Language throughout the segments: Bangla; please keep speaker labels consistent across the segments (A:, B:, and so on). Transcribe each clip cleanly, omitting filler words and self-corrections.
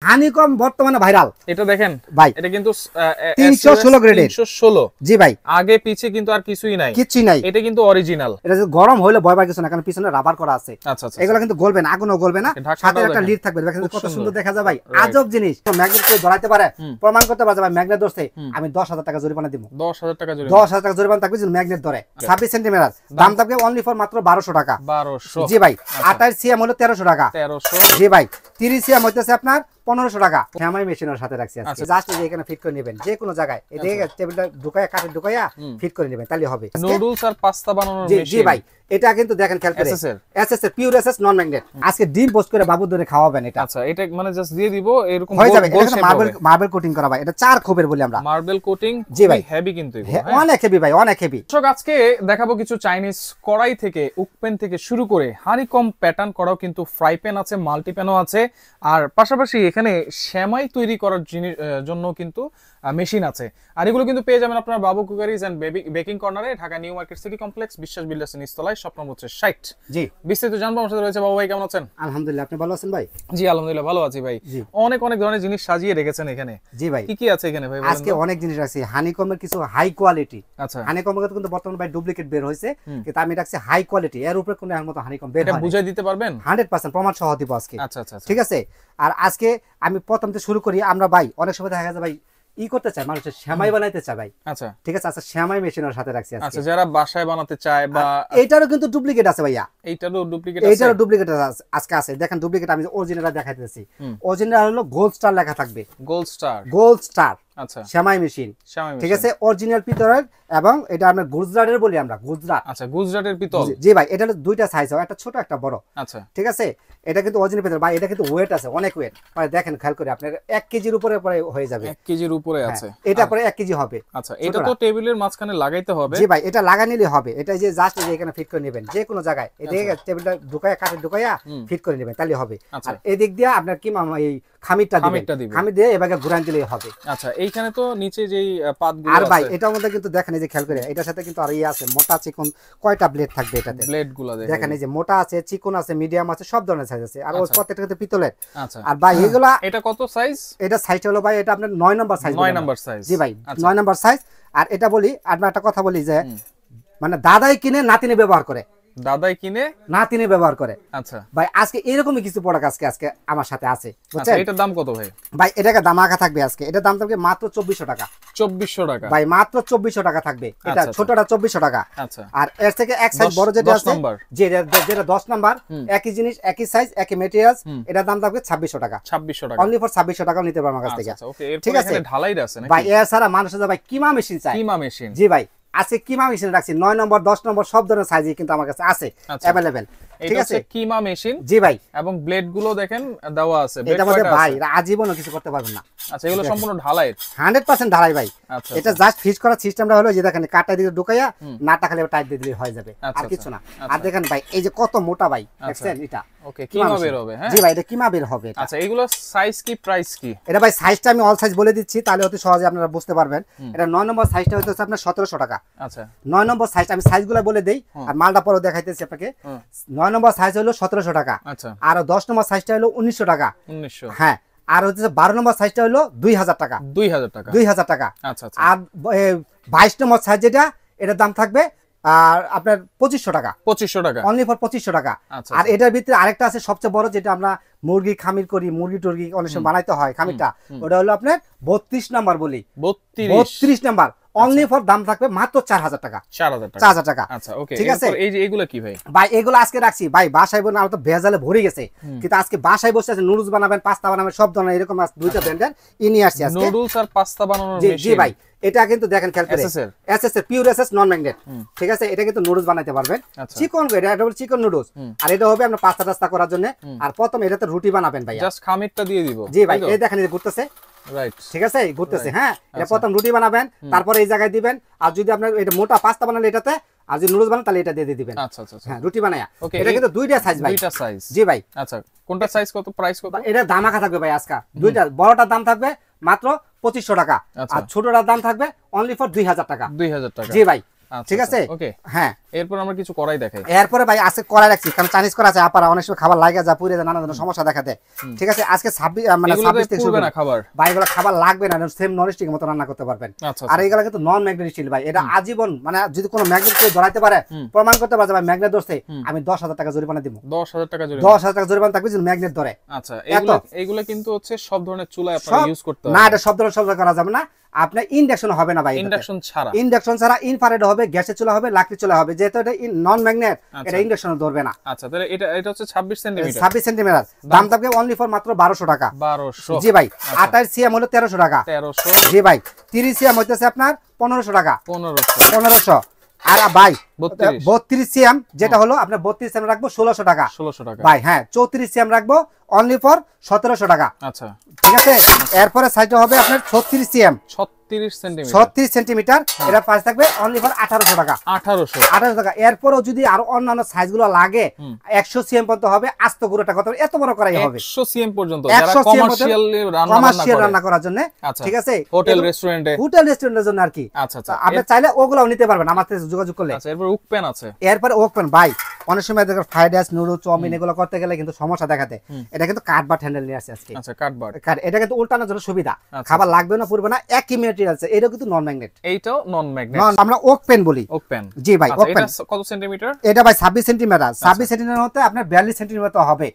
A: হানিকম বর্তমানে ভাইরাল।
B: এটা দেখেন
A: ভাই,
B: এটা কিন্তু
A: 316 গ্রেডের।
B: 316
A: জি ভাই,
B: আগে পিছে কিন্তু আর কিছুই নাই,
A: কিছুই নাই।
B: এটা কিন্তু অরিজিনাল।
A: এটা গরম হলে ভয় পায় কিছু না, কারণ পিছনে রাবার করা আছে।
B: আচ্ছা আচ্ছা,
A: এগুলো কিন্তু গলবে না, আগুনও গলবে না। সাথে একটা লিড থাকবে, দেখেন কত সুন্দর দেখা যায় ভাই। আজব জিনিস। ম্যাগনেট কে ধরাইতে পারে, প্রমাণ করতে পারে ভাই ম্যাগনেট ধরছে, আমি 10,000 টাকা জরিমানা দিব।
B: 10,000 টাকা জরিমানা,
A: 10,000 টাকা জরিমানা থাকবে যদি ম্যাগনেট ধরে। 26 সেন্টিমিটার দাম থাকবে অনলি ফর মাত্র 1200 টাকা।
B: 1200।
A: জি ভাই, 28 সিএম হলো 1300 টাকা।
B: 1300।
A: জি ভাই, 30 সিএম হইতেছে আপনার 1500 টাকা। সেমাই মেশিনের সাথে রাখছি আজকে। জাস্ট এই এখানে ফিট করে নেবেন যে কোনো জায়গায়, এই দেখে টেবিলটা ঢুকায়া কাটে ঢুকায়া ফিট করে নেবেন, তাহলে হবে।
B: নুডলস আর পাস্তা বানানোর মেশিন।
A: জি ভাই, এটা কিন্তু দেখেন খেয়াল করে এসএসএর পিওর এসএস নন ম্যাগনেট। আজকে ডিম পোস্ট করে বাবুর ধরে খাওয়াবেন এটা।
B: আচ্ছা, এটা মানে জাস্ট দিয়ে দিব এরকম
A: হয়ে যাবে। এটা মার্বেল কোটিং করা ভাই, এটা 4 খোপের বলি আমরা।
B: Marble coating.
A: জি ভাই,
B: হেভি কিন্তু
A: অনেক হেভি ভাই, অনেক হেভি।
B: দর্শক, আজকে দেখাবো কিছু চাইনিজ কড়াই থেকে, উকপেন থেকে শুরু করে হানিকম প্যাটার্ন করাও কিন্তু ফ্রাই প্যান আছে, মাল্টি প্যানও আছে, আর পাশাপাশি এখানে সেমাই তৈরি করার জন্য কিন্তু মেশিন আছে। আর এগুলো কিন্তু পেয়ে যাবেন আপনার বাবু কুকারিজ এন্ড বেকিং কর্নারে, Dhaka new market city complex, বিশ্বাস বিল্ডার্স এর নিচতলায়, শপ নম্বর 60। জি, বিস্তারিত জানবো। আমার সাথে রয়েছে বাবু ভাই, কেমন আছেন?
A: আলহামদুলিল্লাহ, আপনি ভালো আছেন ভাই?
B: জি আলহামদুলিল্লাহ ভালো আছি ভাই। অনেক অনেক ধরনের জিনিস সাজিয়ে রেখেছেন এখানে।
A: জি ভাই,
B: কি কি আছে এখানে ভাই?
A: আজকে অনেক জিনিস আছে হানিকমের, কিছু হাই কোয়ালিটি।
B: আচ্ছা,
A: হানিকমের কিন্তু বর্তমানে ভাই ডুপ্লিকেট বের হইছে, কিন্তু আমি রাখছি হাই কোয়ালিটি, এর উপরে কোনো এর মতো হানিকম বের হয় না।
B: এটা বুঝাই দিতে পারবেন?
A: 100% প্রমাণ সহ দিব আজকে।
B: আচ্ছা আচ্ছা,
A: ঠিক আছে। আর আজকে আমি প্রথম থেকে শুরু করি। আমরা ভাই অনেক সময় দেখা যায় ভাই করতে চাই, মানুষের সেমাই বানাইতে চায় ভাই।
B: আচ্ছা
A: ঠিক আছে। আচ্ছা, সেমাই মেশিনের সাথে রাখছি আজকে।
B: আচ্ছা, যারা বাসায় বানাতে চায় বা
A: এইটারও কিন্তু ডুপ্লিকেট আছে ভাইয়া।
B: এইটারও ডুপ্লিকেট আছে,
A: এইটারও ডুপ্লিকেট আজকে আছে। দেখেন ডুপ্লিকেট আমি অরিজিনাল দেখাইতেছি। অরিজিনাল হলো গোল্ড স্টার লেখা থাকবে।
B: Gold star,
A: gold star.
B: আচ্ছা,
A: সেমাই মেশিন। ঠিক আছে, অরিজিনাল পিতলের, এবং এটা আমরা গুজরাটের বলি আমরা, গুজরাট।
B: আচ্ছা, গুজরাটের পিতল।
A: জি ভাই, এটা দুইটা সাইজ হয়, একটা ছোট একটা বড়।
B: আচ্ছা,
A: ঠিক আছে। এটা কিন্তু অরিজিনাল পিতল ভাই, এটা কিন্তু ওয়েট আছে, অনেক ওয়েট। মানে দেখেন খেয়াল করে, আপনার 1 কেজির উপরে পরে হয়ে যাবে।
B: 1 কেজির উপরে আছে।
A: এটা পরে 1 কেজি হবে।
B: আচ্ছা, এটা তো টেবিলের মাঝখানে লাগাইতে হবে।
A: জি ভাই, এটা লাগা নিলে হবে। এটা যে জাস্ট এই যে এখানে ফিট করে নেবেন যে কোনো জায়গায়, এই দেখে টেবিলটা ঢুকায়া কাটে ঢুকায়া ফিট করে নেবেন, তাহলে হবে। আর এদিক দিয়ে আপনার কি এই খামিরটা দিবেন, খামির দিয়ে এভাবে ঘুরান দিলেই হবে।
B: আচ্ছা, এইখানে তো নিচে যেই পাতগুলো
A: আছে, আর ভাই
B: আছে,
A: এটার মধ্যে কিন্তু দেখেন এই যে খেয়াল করে, এটার সাথে কিন্তু আর আছে মোটা চিকন কয়টা ব্লেড থাকবে এটাতে।
B: ব্লেডগুলো
A: দেখেন এই যে মোটা আছে, চিকন আছে, মিডিয়াম আছে, সব ধরনের সাইজ আছে। আর ওই প্রত্যেকটা কিন্তু পিতলের।
B: আচ্ছা,
A: আর ভাই এগুলা,
B: এটা কত সাইজ?
A: এটা সাইজ হলো ভাই, এটা আপনার 9 নম্বর সাইজ।
B: 9 নম্বর সাইজ।
A: জি ভাই, 9 নম্বর সাইজ। আর এটা বলি, আর একটা কথা বলি যে মানে দাদাই কিনে নাতিনে ব্যবহার করে,
B: দাদাই কিনে
A: নাতিনে ব্যবহার করে।
B: আচ্ছা
A: ভাই, আজকে এরকমই কিছু প্রোডাক্ট আজকে আমার সাথে আছে, বুঝছেন?
B: এটার দাম কত ভাই?
A: ভাই, এটাকে দাম আঁকা থাকবে আজকে। এটার দাম থাকবে মাত্র 2400 টাকা।
B: 2400 টাকা
A: ভাই, মাত্র 2400 টাকা থাকবে। এটা ছোটটা 2400 টাকা।
B: আচ্ছা,
A: আর এর থেকে এক সাইজ বড় যেটা আছে, যেটা 10 নাম্বার, একই জিনিস, একই সাইজ, একই ম্যাটেরিয়ালস, এটার দাম থাকবে 2600 টাকা।
B: 2600 টাকা
A: অনলি ফর 2600 টাকা নিতে পারবেন আমার কাছ থেকে।
B: ঠিক আছে, ঢালাই আছে নাকি
A: ভাই? এর সারা মানুষের ভাই কিমা মেশিন চাই।
B: কিমা মেশিন।
A: জি ভাই, আজকে কিমা মেশিন রাখছি 9 নম্বর 10 নম্বর সব ধরনের সাইজই কিন্তু আমার কাছে আছে अवेलेबल। ঠিক আছে,
B: কিমা মেশিন।
A: জি ভাই,
B: এবং ব্লেড গুলো দেখেন দেওয়া আছে।
A: এটা মধ্যে ভাই আজীবনও কিছু করতে পারবেন না।
B: আচ্ছা, এগুলো সম্পূর্ণ ঢালাই,
A: 100% ঢালাই ভাই। এটা জাস্ট ফিক্স করার সিস্টেমটা হলো যে দেখেন কাটা দিয়ে ঢুকাইয়া নাটা খালি টাইট দিয়ে দিলে হয়ে যাবে, আর কিছু না। আর দেখেন ভাই এই যে কত মোটা ভাই, দেখছেন এটা?
B: ওকে, কিমা বের হবে। হ্যাঁ
A: জি ভাই, এটা কিমা বের হবে।
B: আচ্ছা, এগুলো সাইজ কি, প্রাইস কি?
A: এটা ভাই সাইজটা আমি অল সাইজ বলে দিচ্ছি, তাহলে অতি সহজে আপনারা বুঝতে পারবেন। এটা 9 নম্বর সাইজটা হচ্ছে আপনার 1700 টাকা।
B: আচ্ছা,
A: 9 নম্বর সাইজ আমি সাইজগুলো বলে দেই, আর মালটা পরে দেখাইতেছি আপনাকে। 9 নম্বর সাইজ হলো 1700 টাকা। আচ্ছা, আর 10 নম্বর সাইজটা হলো 1900 টাকা।
B: 1900।
A: হ্যাঁ, আর হচ্ছে 12 নম্বর সাইজটা হলো 2000 টাকা।
B: 2000 টাকা।
A: 2000 টাকা।
B: আচ্ছা আচ্ছা।
A: আর 22 নম্বর সাইজ যেটা, এটার দাম থাকবে আর আপনার 2500 টাকা।
B: 2500 টাকা,
A: অনলি ফর 2500 টাকা। আর এটার ভিতরে আরেকটা আছে সবচেয়ে বড়, যেটা আমরা মুরগি খামির করি, মুরগি টুরগি অনেক সময় বানাইতে হয় খামিরটা, ওটা হলো আপনার 32 নাম্বার বলি। 32 নাম্বার অনলি ফর দাম থাকবে মাত্র 4000 টাকা। 4000 টাকা।
B: আচ্ছা, ওকে।
A: ঠিক আছে,
B: এই যে এগুলো কি ভাই?
A: ভাই এগুলো আজকে রাখছি ভাই বাসায় বলে, আমার তো ভেজালে ভরে গেছে, কিন্তু আজকে বাসায় বসে আছে নুডলস বানাবেন, পাস্তা বানাবেন, সব ধরনের এরকম দুইটা ব্র্যান্ডের নিয়ে আসছি আজকে।
B: নুডলস আর পাস্তা বানানোর মেশিন।
A: জি ভাই, এটা কিন্তু দেখেন খেয়াল করে, এসএস এর পিওর এসএস নন ম্যাগনেট। ঠিক আছে, এটা কিন্তু নুডলস বানাইতে পারবেন, চিকন এটা হলো চিকন নুডলস। আর এটা হবে আপনার পাস্তা টাস্তা করার জন্য। আর প্রথম এটাতে রুটি বানাবেন ভাই,
B: জাস্ট খামিরটা দিয়ে দিব।
A: জি ভাই, এই দেখেন এই ঘুরতেছে, রাইট? ঠিক আছে, ঘুরতেছে। হ্যাঁ, এটা প্রথম রুটি বানাবেন, তারপরে এই জায়গায় দিবেন। আর যদি আপনার এটা মোটা পাস্তা বানালে এটাতে, আর যদি নুডলস বানান তাহলে এটা দিয়ে দিবেন। আচ্ছা আচ্ছা, হ্যাঁ, রুটি বানায়া। এটা কিন্তু দুইটা সাইজ ভাই,
B: দুইটা সাইজ।
A: জি ভাই।
B: আচ্ছা, কোনটা সাইজ কত, প্রাইস কত?
A: এটা দাম রাখা থাকবে ভাই আজকে দুইটা। বড়টার দাম থাকবে মাত্র 2500 টাকা, আর ছোটটার দাম থাকবে অনলি ফর 2000 টাকা।
B: 2000 টাকা।
A: জি ভাই, ঠিক আছে
B: ওকে
A: হ্যাঁ
B: এরপর আমরা কিছু কড়াই দেখাই
A: এরপরে ভাই আজকে কড়াই রাখছি কারণ চাইনিজ করা আছে আপারা অনেক সময় খাবার লাগে যা পুড়ে যায় নানা ধরনের সমস্যা দেখা দেয় ঠিক আছে আজকে 26 মানে 26 থেকে শুরু
B: না খাবার
A: ভাই এগুলো খাবার লাগবে না সেম নন স্টিকের মতো রান্না করতে পারবেন আর এগুলো কিন্তু নন ম্যাগনেট স্টিল ভাই এটা আজীবন মানে যদি কোনো ম্যাগনেট কেউ ধরাইতে পারে প্রমাণ করতে পারে ভাই ম্যাগনেট ধরছে আমি 10,000 টাকা জরিমানা দিব
B: 10,000 টাকা জরিমানা
A: 10,000 টাকা জরিমানা থাকবে যদি ম্যাগনেট ধরে
B: আচ্ছা এগুলো কিন্তু হচ্ছে সব ধরনের চুলা আপনারা ইউজ করতে
A: না এটা সব ধরনের করা যাবে না আপনার ইন্ডাকশন হবে না ভাই ইন্ডাকশন ছাড়া ইনফ্রারেড হবে গ্যাসের চুলা হবে লাকড়ি চুলা হবে যেহেতু এটা নন ম্যাগনেট এটা ইন্ডাকশন ধরবে না
B: আচ্ছা তাহলে এটা হচ্ছে 26 সেমি
A: দাম থাকবে অনলি ফর মাত্র 1200 টাকা
B: 1200
A: জি ভাই 28 সিএম হলো 1300 টাকা
B: 1300
A: জি ভাই 30 সিএম হইতেছে আপনার 1500 টাকা
B: 1500
A: আর ভাই 32 সিএম যেটা হলো আপনার 32 সিএম রাখবো 1600 টাকা ভাই হ্যাঁ 34 সিএম রাখবো অনলি ফর 1700 টাকা
B: আচ্ছা
A: ঠিক আছে এরপরে সাইজটা হবে আপনার 36 সিএম 36 সেন্টিমিটার এটা প্রাইস থাকবে অনলি ফর 1800 টাকা 1800 টাকা এরপরও যদি আরো অন্যান্য সাইজগুলো লাগে 100 সিএম পর্যন্ত হবে আস্ত গুঁড়োটা কত এত বড় করাই হবে
B: 100 সিএম পর্যন্ত যারা কমার্শিয়াল
A: রান্না করার জন্য ঠিক আছে
B: হোটেল রেস্টুরেন্টে
A: জন্য আর কি আচ্ছা আপনি চাইলে ওগুলাও নিতে পারবেন আমার সাথে যোগাযোগ করলে
B: আচ্ছা এরপর উকপেন আছে
A: এরপর ওকপেন ভাই অনেক সময় দেখো ফ্রাইড রাইস নুডলস চাউমিন এগুলো করতে গেলে কিন্তু সমস্যা দেখাতে এটা কিন্তু কাটবাট হ্যান্ডেল নিয়ে আসছে আজকে
B: আচ্ছা কাটবাট
A: এটা কিন্তু উল্টানোর জন্য সুবিধা খাবার লাগবে না পুরবে না একই ম্যাটেরিয়াল আছে এটা কিন্তু নন ম্যাগনেট
B: এইটাও নন ম্যাগনেট
A: আমরা ওকপেন বলি
B: ওকপেন
A: জি ভাই ওকপেন
B: এটা কত সেন্টিমিটার
A: এটা ভাই 26 সেন্টিমিটার 26 সেন্টিমিটার হতে আপনার 42 সেন্টিমিটার হবে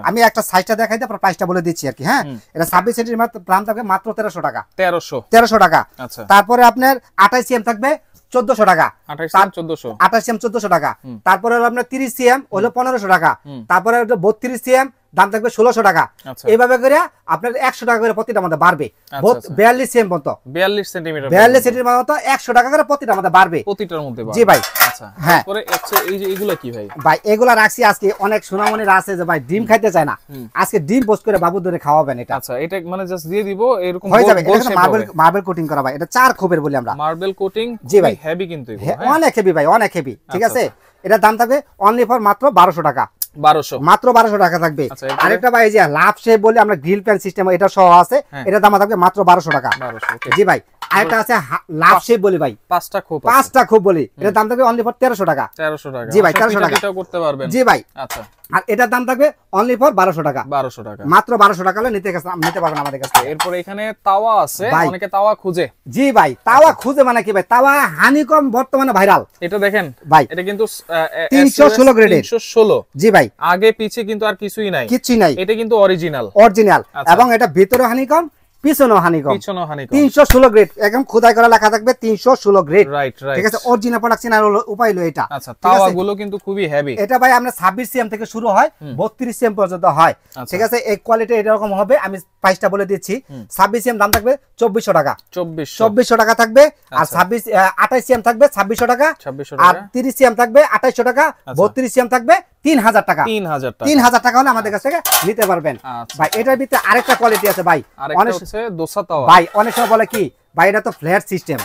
A: আমি একটা সাইজটা দেখাই দিই আপনার প্রাইসটা বলে দিচ্ছি আর কি হ্যাঁ এটা 26 সেন্টিমিটার দাম থাকবে মাত্র 1300 টাকা 1300 টাকা
B: আচ্ছা
A: তারপরে আপনার 28 সিএম থাকবে 1400 টাকা 28 সিএম 1400 টাকা তারপরে হলো আপনার 30 সিএম হলো 1500 টাকা তারপরে 32 সিএম দাম থাকবে 1600 টাকা এইভাবে করে আপনার 100 টাকা করে প্রতিটা আমাদের বাড়বে 42 সিএম পর্যন্ত
B: 42 সেন্টিমিটার
A: 42 সেন্টিমিটার মতো 100 টাকা করে প্রতিটা আমাদের বাড়বে
B: প্রতিটার মধ্যে
A: জি ভাই
B: আচ্ছা
A: হ্যাঁ
B: পরে এই যে এগুলা কি ভাই
A: ভাই এগুলা রাখছি আজকে অনেক সোনামণিরা আছে যে ভাই ডিম খাইতে চায় না আজকে ডিম পোস্ট করে বাবু ধরে খাওয়াবেন এটা
B: আচ্ছা এটা মানে জাস্ট দিয়ে দিব এরকম
A: হয়ে যাবে এটা মার্বেল কোটিং করা ভাই এটা 4 খোপের বলি আমরা
B: মার্বেল কোটিং
A: জি ভাই
B: হেভি কিন্তু
A: অনেক হেভি ভাই অনেক হেভি ঠিক আছে এটা দাম থাকবে অনলি ফর মাত্র 1200 টাকা
B: 1200
A: মাত্র 1200 টাকা থাকবে আরেকটা ভাই যে লাভ শেপ বলে আমরা গ্রিল প্যান সিস্টেম এটা সহ আছে এটা দাম থাকবে মাত্র 1200 টাকা জি ভাই আরেকটা আছে লাভ শেপ বলি ভাই পাঁচটা খোপ বলি এটা দাম থাকবে অনলি ফর 1300 টাকা জি ভাই 1300 টাকা
B: এটাও করতে পারবেন
A: জি ভাই
B: আচ্ছা
A: আর এটার দাম থাকবে অনলি ফর 1200 টাকা মাত্র 1200 টাকা হলে নিতে পারবেন আমাদের কাছে
B: এরপর এখানে তাওয়া আছে অনেকে তাওয়া খুঁজে
A: জি ভাই তাওয়া খুঁজে মানে কি ভাই তাওয়া হানিকম বর্তমানে ভাইরাল
B: এটা দেখেন
A: ভাই
B: এটা কিন্তু
A: 316 গ্রেডের
B: 316
A: জি ভাই
B: আগে পিছে কিন্তু আর কিছুই নাই
A: এটা
B: কিন্তু অরিজিনাল
A: এবং এটা ভিতরে হানিকম পিছনে হানিকম 316 গ্রেড একদম খোদাই করা লেখা থাকবে 316 গ্রেড
B: রাইট
A: ঠিক আছে অরিজিনাল প্রোডাকশন আর উপায় হলো এটা
B: আচ্ছা তাওয়াগুলো কিন্তু খুবই হেভি
A: এটা ভাই আমরা 26 সিএম থেকে শুরু হয় 32 সিএম পর্যন্ত হয় ঠিক আছে এই কোয়ালিটি এরকম হবে আমি প্রাইসটা বলে দিচ্ছি 26 সিএম দাম থাকবে 2400 টাকা 2400 টাকা থাকবে আর 28 সিএম থাকবে 2600 টাকা আর 30 সিএম থাকবে 2800 টাকা 32 সিএম থাকবে 3000 টাকা 3000 টাকা হলে আমাদের কাছ থেকে নিতে পারবেন ভাই এটার ভিতরে আরেকটা কোয়ালিটি আছে ভাই
B: অনেক দোসা তাওয়া
A: ভাই অনেক সময় বলে কি ভাই এটা তো ফ্ল্যাট সিস্টেম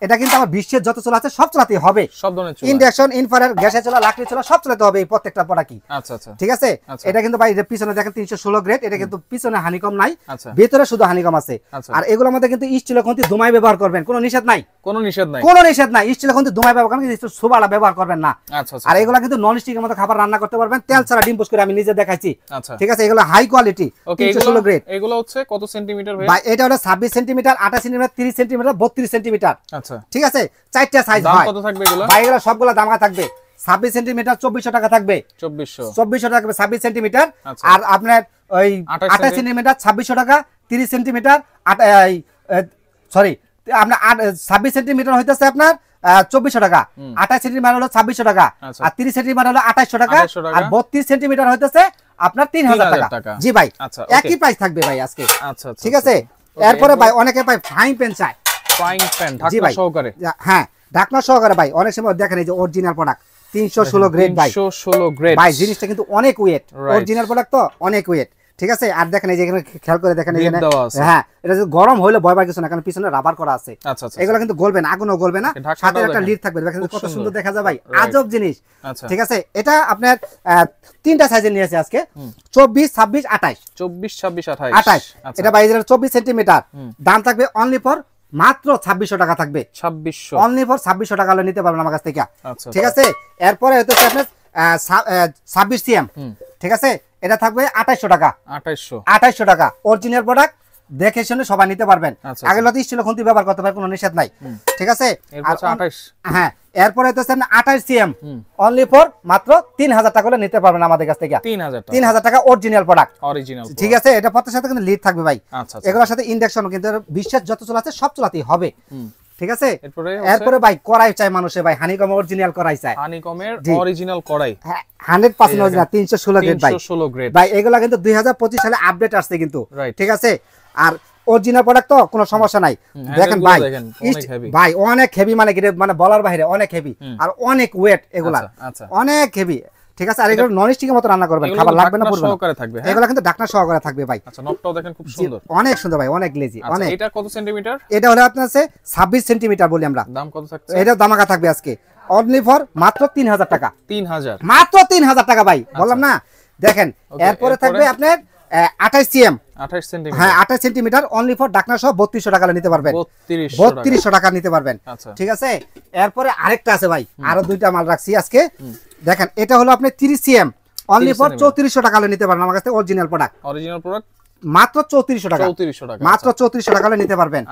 A: এটা কিন্তু আমার বিশ্বের যত চলা আছে সব চালাতে হবে
B: সব ধরনের চুলা
A: ইন্ডাকশন ইনফ্রারেড গ্যাসের চুলা লাকড়ি চুলা সব চালাতে হবে এই প্রত্যেকটা প্রোডাক্টই
B: আচ্ছা আচ্ছা
A: ঠিক আছে এটা কিন্তু ভাই এর পিছনে দেখেন 316 গ্রেড এটা কিন্তু পিছনে হানিকম নাই ভিতরে শুধু হানিকম আছে আর এগুলোর মধ্যে কিন্তু স্টিলের খন্তি ধুমাই ব্যবহার করবেন কোনো নিষেধ নাই কোনো নিষেধ নাই স্টিলের খন্তি ধুমাই ব্যবহার করেন কিন্তু সুবালা ব্যবহার করবেন না আর এগুলো কিন্তু নন স্টিকের মতো খাবার রান্না করতে পারবেন তেল ছাড়া ডিম পোস্ট করে আমি নিজে দেখাইছি ঠিক আছে এগুলো হাই কোয়ালিটি 316 গ্রেড
B: এগুলো হচ্ছে কত সেন্টিমিটার
A: ভাই এটা হলো 26 সেন্টিমিটার 28 সেন্টিমিটার 30 সেন্টিমিটার 32 সেন্টিমিটার
B: আচ্ছা
A: ঠিক আছে চারটা সাইজ
B: দাম কত থাকবে এগুলো
A: ভাই এগুলো সবগুলো দাম থাকবে 26 সেন্টিমিটার 2400 টাকা থাকবে 2400 টাকা থাকবে 26 সেন্টিমিটার আর আপনার ওই 28 সেন্টিমিটার 2600 টাকা 30 সেন্টিমিটার সরি আপনার 26 সেন্টিমিটার হইতাছে আপনার 2400 টাকা 28 সেন্টিমিটার হলো 2600 টাকা আর 30 সেন্টিমিটার হলো 2800 টাকা আর 32 সেন্টিমিটার হইতাছে আপনার 3000 টাকা জি ভাই একই প্রাইস থাকবে ভাই আজকে আচ্ছা ঠিক আছে এরপরে ভাই অনেকে ভাই ফ্রাইং প্যান চায়
B: ফ্রাইং প্যান ঢাকনা সহকারে
A: হ্যাঁ ঢাকনা সহকারে ভাই অনেক সময় দেখেন এই যে অরিজিনাল প্রোডাক্ট 316 গ্রেড ভাই
B: 316 গ্রেড
A: ভাই জিনিসটা কিন্তু অনেক ওয়েট অরিজিনাল প্রোডাক্ট তো অনেক ওয়েট ঠিক আছে আর দেখেন এই যে এখানে খেয়াল করে দেখেন এখানে হ্যাঁ এটা যদি গরম হইলে ভয় পায় কিছু না কারণ পিছনে রাবার করা আছে
B: আচ্ছা আচ্ছা
A: এগুলো কিন্তু গলবে না আগুনও গলবে না সাথে একটা লিড থাকবে দেখেন কত সুন্দর দেখা যায় ভাই আজব জিনিস ঠিক আছে এটা আপনার তিনটা সাইজে নিয়েছে আজকে 24 26 28
B: 24 26 28
A: এটা ভাই 24 সেন্টিমিটার দাম থাকবে অনলি ফর মাত্র 2600 টাকা থাকবে।
B: 2600
A: অনলি ফর 2600 টাকা হলে নিতে পারবেন আমার কাছ থেকে।
B: আচ্ছা
A: ঠিক আছে, এরপরে হচ্ছে আপনার 26 সিএম, ঠিক আছে, এটা থাকবে 2800 টাকা। 2800 টাকা অরিজিনাল প্রোডাক্ট, দেখে শুনে সবাই নিতে পারবেন। আগে লতি স্টিল খুন্তি ব্যবহার করতে পারে, কোনো নিষেধ নাই। ঠিক আছে, হ্যাঁ, এরপরে হচ্ছে 28 সিএম অনলি ফর মাত্র 3000 টাকা হলে নিতে পারবেন আমাদের কাছ থেকে। 3000 টাকা অরিজিনাল প্রোডাক্ট। ঠিক আছে, এটা প্রত্যেকটার সাথে কিন্তু লিড থাকবে ভাই। এগুলোর সাথে ইন্ডাকশন কিন্তু বিশ্বাস যত চলা আছে সব চলাতেই হবে। ঠিক আছে, এরপরে ভাই কড়াই চাই মানুষে ভাই, হানিকম অরিজিনাল কড়াই চাই।
B: হানিকমের অরিজিনাল কড়াই
A: 100% অরিজিনাল 316 গ্রেড ভাই। ভাই এগুলা কিন্তু 2025 সালে আপডেট আসছে কিন্তু। ঠিক আছে, আর অরিজিনাল প্রোডাক্ট তো কোনো সমস্যা নাই। দেখেন ভাই, ভাই অনেক হেভি, মানে মানে বলার বাইরে অনেক হেভি, আর অনেক ওয়েট এগুলা, অনেক হেভি। ঠিক আছে, আর এগুলো নন স্টিকের মতো রান্না করবেন, খাবার লাগবে না পুরো সহকারে থাকবে। এগুলো কিন্তু ঢাকনা সহকারে থাকবে ভাই।
B: আচ্ছা, নবটাও দেখেন খুব সুন্দর,
A: অনেক সুন্দর ভাই, অনেক গ্লেজি। অনেক।
B: এটা কত সেন্টিমিটার?
A: এটা হলো আপনার 26 সেন্টিমিটার বলি আমরা।
B: দাম কত থাকছে?
A: এটা দামাকা থাকবে আজকে অনলি ফর মাত্র 3000 টাকা।
B: 3000,
A: মাত্র 3000 টাকা ভাই, বললাম না। দেখেন, এরপরে থাকবে আপনার 28 সিএম,
B: 28 সেন্টিমিটার,
A: হ্যাঁ 28 সেন্টিমিটার অনলি ফর ঢাকনা সহ 3200 টাকা নিতে পারবেন। 3200 টাকা নিতে পারবেন। ঠিক আছে, এরপরে আরেকটা আছে ভাই, আরো দুইটা মাল রাখছি আজকে। দেখেন, এটা হলো আপনি 30 সিএম অনলি ফর 3400 টাকা নিতে পারবেন আমার কাছে। অরিজিনাল প্রোডাক্ট মাত্র 3400 টাকা, মাত্র 3400 টাকা নিতে পারবেন।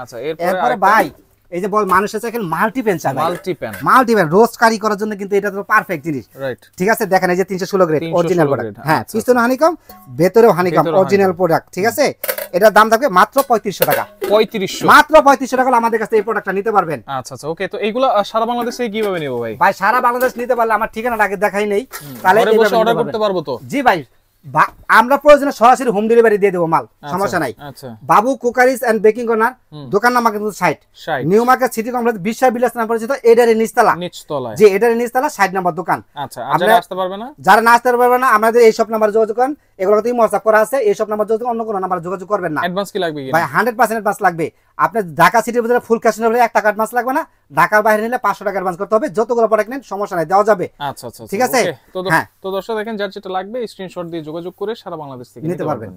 A: এরপরে ভাই এই যে বল মানুষ আছে এখন মাল্টিপ্যান চায়, মাল্টিপ্যান রোস্ট কারি করার জন্য কিন্তু এটা তো পারফেক্ট জিনিস। ঠিক আছে, দেখেন এই যে 316 গ্রেড অরিজিনাল প্রোডাক্ট, হ্যাঁ পিছনে হানিকম ভেতরেও হানিকম অরিজিনাল প্রোডাক্ট। ঠিক আছে, এটার দাম থাকবে মাত্র 3500 টাকা।
B: 3500,
A: মাত্র 3500 টাকা আমাদের কাছে এই প্রোডাক্টটা নিতে পারবেন।
B: আচ্ছা আচ্ছা, ওকে। তো এইগুলা সারা বাংলাদেশে কিভাবে নেব ভাই?
A: ভাই সারা বাংলাদেশ নিতে পারলে আমার ঠিকানাটা আগে দেখাই নেই, তাহলে
B: এইভাবে অর্ডার করতে পারবো তো?
A: জি ভাই, আমরা প্রয়োজনে সরাসরি হোম ডেলিভারি দিয়ে দেবো মাল, সমস্যা নাই। বাবু কুকারিজ এন্ড বেকিং কর্নার, দোকান নাম্বার কিন্তু 60, নিউ মার্কেট সিটি কমপ্লেক্স বিশ্বাস বিলাস নাম পরিচিত, এডারে নিচতলা, জি এডারে নিচতলা 60 নাম্বার দোকান।
B: আচ্ছা, যারা আসতে পারবে না,
A: যারা না আসতে পারবে না, আমাদের এই সব নাম্বারে যোগাযোগ করেন। এগুলো কিন্তু WhatsApp করা আছে, এই সব নাম্বার যোগাযোগ, অন্য কোনো নাম্বারে যোগাযোগ করবেন না।
B: অ্যাডভান্স কি লাগবে
A: ভাই? 100% অ্যাডভান্স লাগবে। আপনি ঢাকা সিটির ভিতরে ফুল ক্যাশ নিলে 1 টাকা অ্যাডভান্স লাগবে না, ঢাকার বাইরে নিলে 500 টাকা অ্যাডভান্স করতে হবে। যতগুলো প্রোডাক্ট নেন সমস্যা নাই, দেওয়া যাবে।
B: আচ্ছা আচ্ছা,
A: ঠিক আছে।
B: তো দর্শক দেখেন, যার যেটা লাগবে স্ক্রিনশট দিয়ে যোগাযোগ করে সারা বাংলাদেশ থেকে
A: নিতে পারবেন।